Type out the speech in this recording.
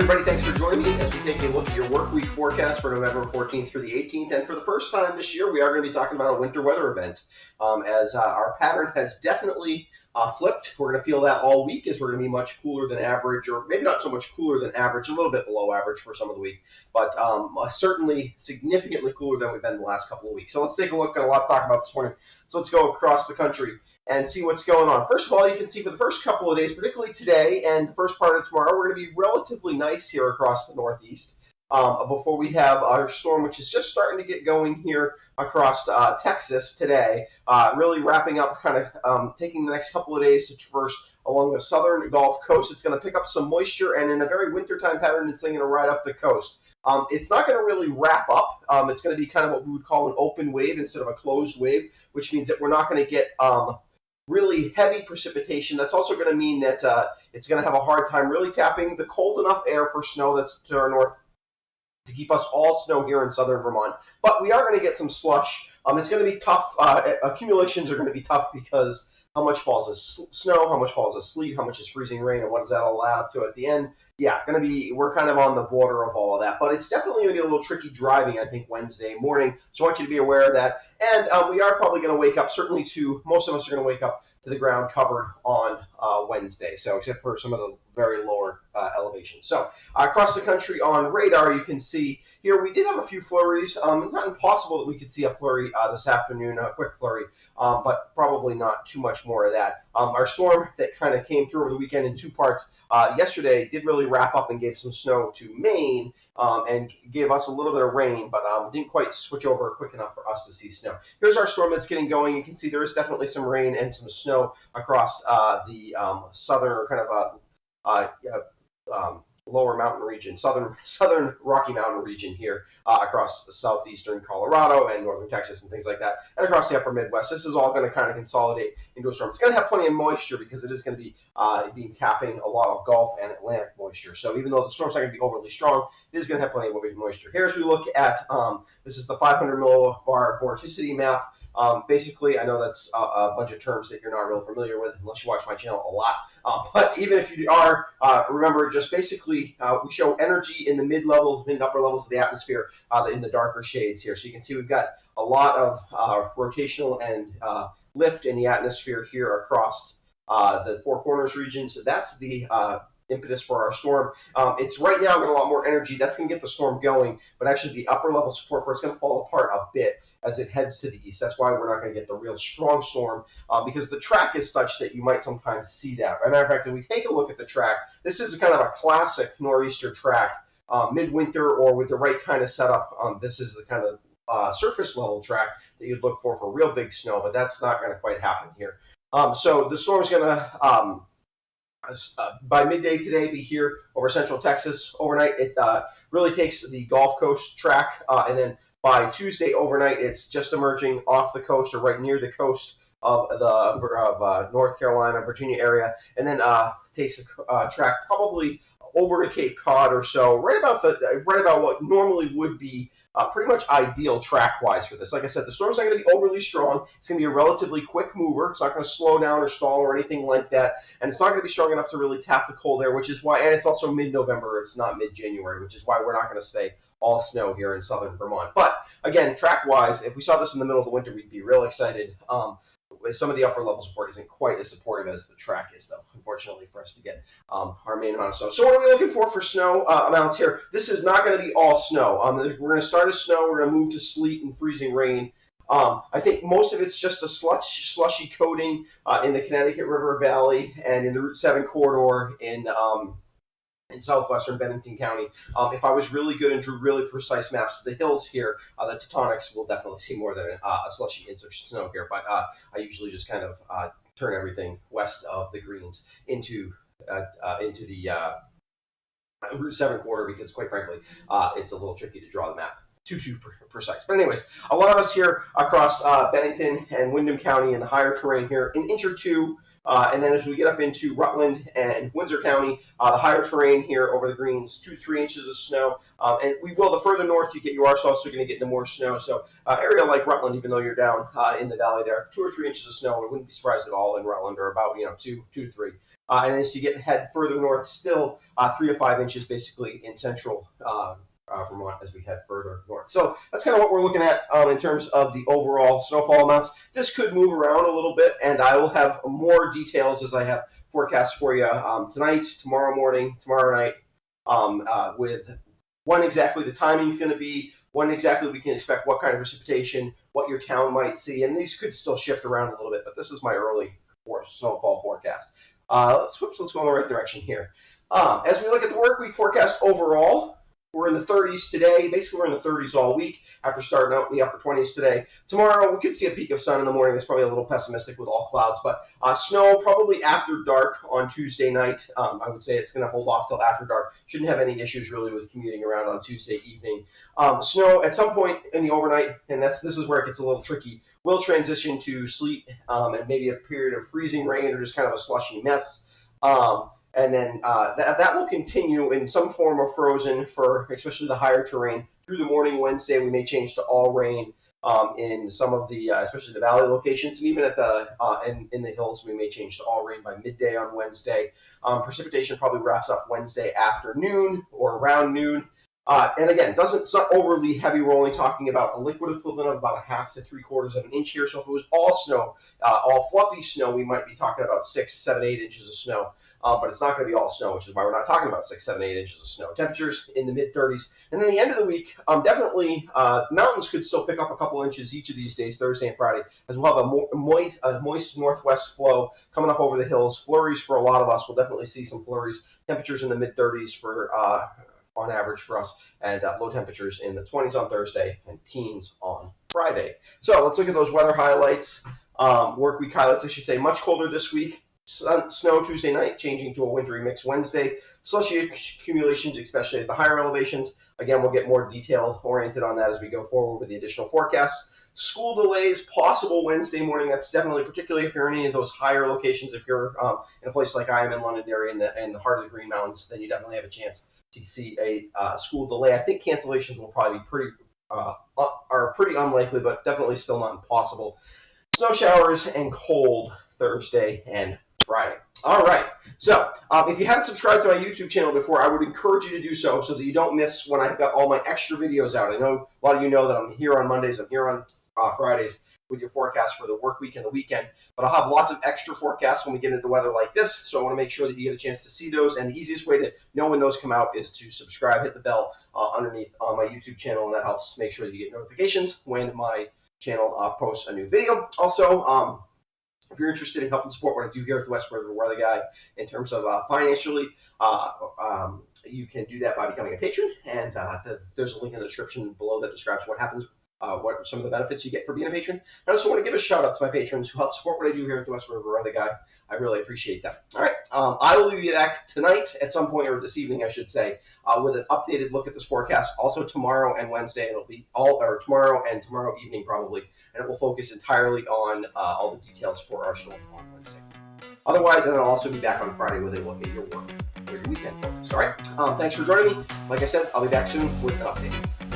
everybody. Thanks for joining me as we take a look at your work week forecast for November 14th through the 18th. And for the first time this year, we are going to be talking about a winter weather event as our pattern has definitely flipped. We're going to feel that all week as we're going to be much cooler than average, or maybe not so much cooler than average, a little bit below average for some of the week, but certainly significantly cooler than we've been the last couple of weeks. So let's take a look. Got a lot to talk about this morning. So let's go across the country and see what's going on. First of all, you can see for the first couple of days, particularly today and the first part of tomorrow, we're going to be relatively nice here across the Northeast before we have our storm, which is just starting to get going here across Texas today, really wrapping up, kind of taking the next couple of days to traverse along the southern Gulf Coast. It's going to pick up some moisture, and in a very wintertime pattern, it's going to ride up the coast. It's not going to really wrap up. It's going to be kind of what we would call an open wave instead of a closed wave, which means that we're not going to get really heavy precipitation. That's also going to mean that it's going to have a hard time really tapping the cold enough air for snow that's to our north to keep us all snow here in southern Vermont. But we are going to get some slush. It's going to be tough. Accumulations are going to be tough because how much falls as snow, how much falls as sleet, how much is freezing rain, and what does that all add up to at the end? Yeah, we're kind of on the border of all of that. But it's definitely going to be a little tricky driving, I think, Wednesday morning. So I want you to be aware of that. And we are probably going to wake up, certainly most of us are going to wake up to the ground covered on Wednesday. So except for some of the very lower elevations. So across the country on radar, you can see here we did have a few flurries. It's not impossible that we could see a flurry this afternoon, a quick flurry, but probably not too much more of that. Our storm that kind of came through over the weekend in two parts yesterday did really wrap up and gave some snow to Maine and gave us a little bit of rain, but didn't quite switch over quick enough for us to see snow. Here's our storm that's getting going. You can see there is definitely some rain and some snow across the southern kind of lower mountain region, southern Rocky Mountain region here across the southeastern Colorado and northern Texas and things like that, and across the upper Midwest. This is all going to kind of consolidate into a storm. It's going to have plenty of moisture because it is going to be tapping a lot of Gulf and Atlantic moisture. So even though the storm's not going to be overly strong, it is going to have plenty of moisture. Here as we look at, this is the 500 millibar vorticity map. Basically, I know that's a bunch of terms that you're not real familiar with unless you watch my channel a lot. But even if you are, remember, just basically we show energy in the mid-levels, mid and upper levels of the atmosphere in the darker shades here. So you can see we've got a lot of rotational and lift in the atmosphere here across the Four Corners region. So that's the impetus for our storm. It's right now got a lot more energy. That's going to get the storm going, but actually the upper level support for it's going to fall apart a bit as it heads to the east. That's why we're not going to get the real strong storm because the track is such that you might sometimes see that. As a matter of fact, if we take a look at the track, this is kind of a classic nor'easter track, midwinter or with the right kind of setup. This is the kind of surface level track that you'd look for real big snow, but that's not going to quite happen here. So the storm is going to by midday today be here over central Texas. Overnight it really takes the Gulf Coast track and then by Tuesday overnight it's just emerging off the coast or right near the coast of the North Carolina, Virginia area, and then takes a track probably over to Cape Cod or so, right about what normally would be pretty much ideal track-wise for this. Like I said, the storm's not going to be overly strong. It's going to be a relatively quick mover. It's not going to slow down or stall or anything like that, and it's not going to be strong enough to really tap the cold air, which is why, and it's also mid-November. It's not mid-January, which is why we're not going to stay all snow here in southern Vermont. But again, track-wise, if we saw this in the middle of the winter, we'd be real excited. Some of the upper level support isn't quite as supportive as the track is, though, unfortunately, for us to get our main amount of snow. So what are we looking for snow amounts here? This is not going to be all snow. We're going to start as snow. We're going to move to sleet and freezing rain. I think most of it's just a slushy coating in the Connecticut River Valley and in the Route 7 corridor in southwestern Bennington County. If I was really good and drew really precise maps of the hills here, the Teutonics will definitely see more than a slushy inch of snow here. But I usually just kind of turn everything west of the Greens into the Route 7 corridor because, quite frankly, it's a little tricky to draw the map too precise. But anyways, a lot of us here across Bennington and Windham County in the higher terrain here, an inch or two And then as we get up into Rutland and Windsor County, the higher terrain here over the greens, 2 to 3 inches of snow. And we will, the further north you get, you are also going to get into more snow. So area like Rutland, even though you're down in the valley there, 2 or 3 inches of snow. I wouldn't be surprised at all in Rutland, or about 2 to 3. And as you head further north, still 3 to 5 inches basically in central Vermont as we head further north. So that's kind of what we're looking at in terms of the overall snowfall amounts. This could move around a little bit, and I will have more details as I have forecasts for you tonight, tomorrow morning, tomorrow night, with when exactly the timing is going to be, when exactly we can expect what kind of precipitation, what your town might see, and these could still shift around a little bit, but this is my early snowfall forecast. Let's go in the right direction here. As we look at the work week forecast overall, we're in the 30s today. Basically, we're in the 30s all week after starting out in the upper 20s today. Tomorrow, we could see a peak of sun in the morning. That's probably a little pessimistic with all clouds, but snow probably after dark on Tuesday night. I would say it's going to hold off till after dark. Shouldn't have any issues really with commuting around on Tuesday evening. Snow at some point in the overnight, and this is where it gets a little tricky, will transition to sleet and maybe a period of freezing rain or just kind of a slushy mess. And then that will continue in some form of frozen for especially the higher terrain through the morning Wednesday. We may change to all rain in some of the, especially the valley locations, and even at the in the hills, we may change to all rain by midday on Wednesday. Precipitation probably wraps up Wednesday afternoon or around noon. And again, it's not overly heavy. We're only talking about a liquid equivalent of about 1/2 to 3/4 of an inch here. So if it was all snow, all fluffy snow, we might be talking about 6, 7, 8 inches of snow. But it's not going to be all snow, which is why we're not talking about 6, 7, 8 inches of snow. Temperatures in the mid-30s. And then the end of the week, definitely mountains could still pick up a couple inches each of these days, Thursday and Friday, as we'll have a moist northwest flow coming up over the hills. Flurries for a lot of us. We'll definitely see some flurries. Temperatures in the mid-30s for on average for us, and low temperatures in the 20s on Thursday and teens on Friday. So let's look at those weather highlights. Work week highlights, I should say. Much colder this week. Snow Tuesday night, changing to a wintry mix Wednesday. Slushy accumulations, especially at the higher elevations. Again, we'll get more detail oriented on that as we go forward with the additional forecasts. School delays possible Wednesday morning. That's definitely, particularly if you're in any of those higher locations. If you're in a place like I am in Londonderry in the heart of the Green Mountains, then you definitely have a chance to see a school delay. I think cancellations will probably be pretty unlikely, but definitely still not impossible. Snow showers and cold Thursday and Friday. All right. So if you haven't subscribed to my YouTube channel before, I would encourage you to do so that you don't miss when I've got all my extra videos out. I know a lot of you know that I'm here on Mondays, I'm here on Fridays with your forecast for the work week and the weekend, but I'll have lots of extra forecasts when we get into weather like this, so I want to make sure that you get a chance to see those, and the easiest way to know when those come out is to subscribe, hit the bell underneath on my YouTube channel, and that helps make sure that you get notifications when my channel posts a new video. Also, if you're interested in helping support what I do here at the West River Weather Guy in terms of financially, you can do that by becoming a patron, and there's a link in the description below that describes what happens, what are some of the benefits you get for being a patron. I also want to give a shout out to my patrons who help support what I do here at the West River Weather Guy. I really appreciate that. All right, I will be back tonight at some point, or this evening, I should say, with an updated look at this forecast. Also tomorrow and Wednesday, it'll be tomorrow and tomorrow evening probably, and it will focus entirely on all the details for our storm on Wednesday. Otherwise, and I'll also be back on Friday with a look at your work or your weekend focus. All right, thanks for joining me. Like I said, I'll be back soon with an update.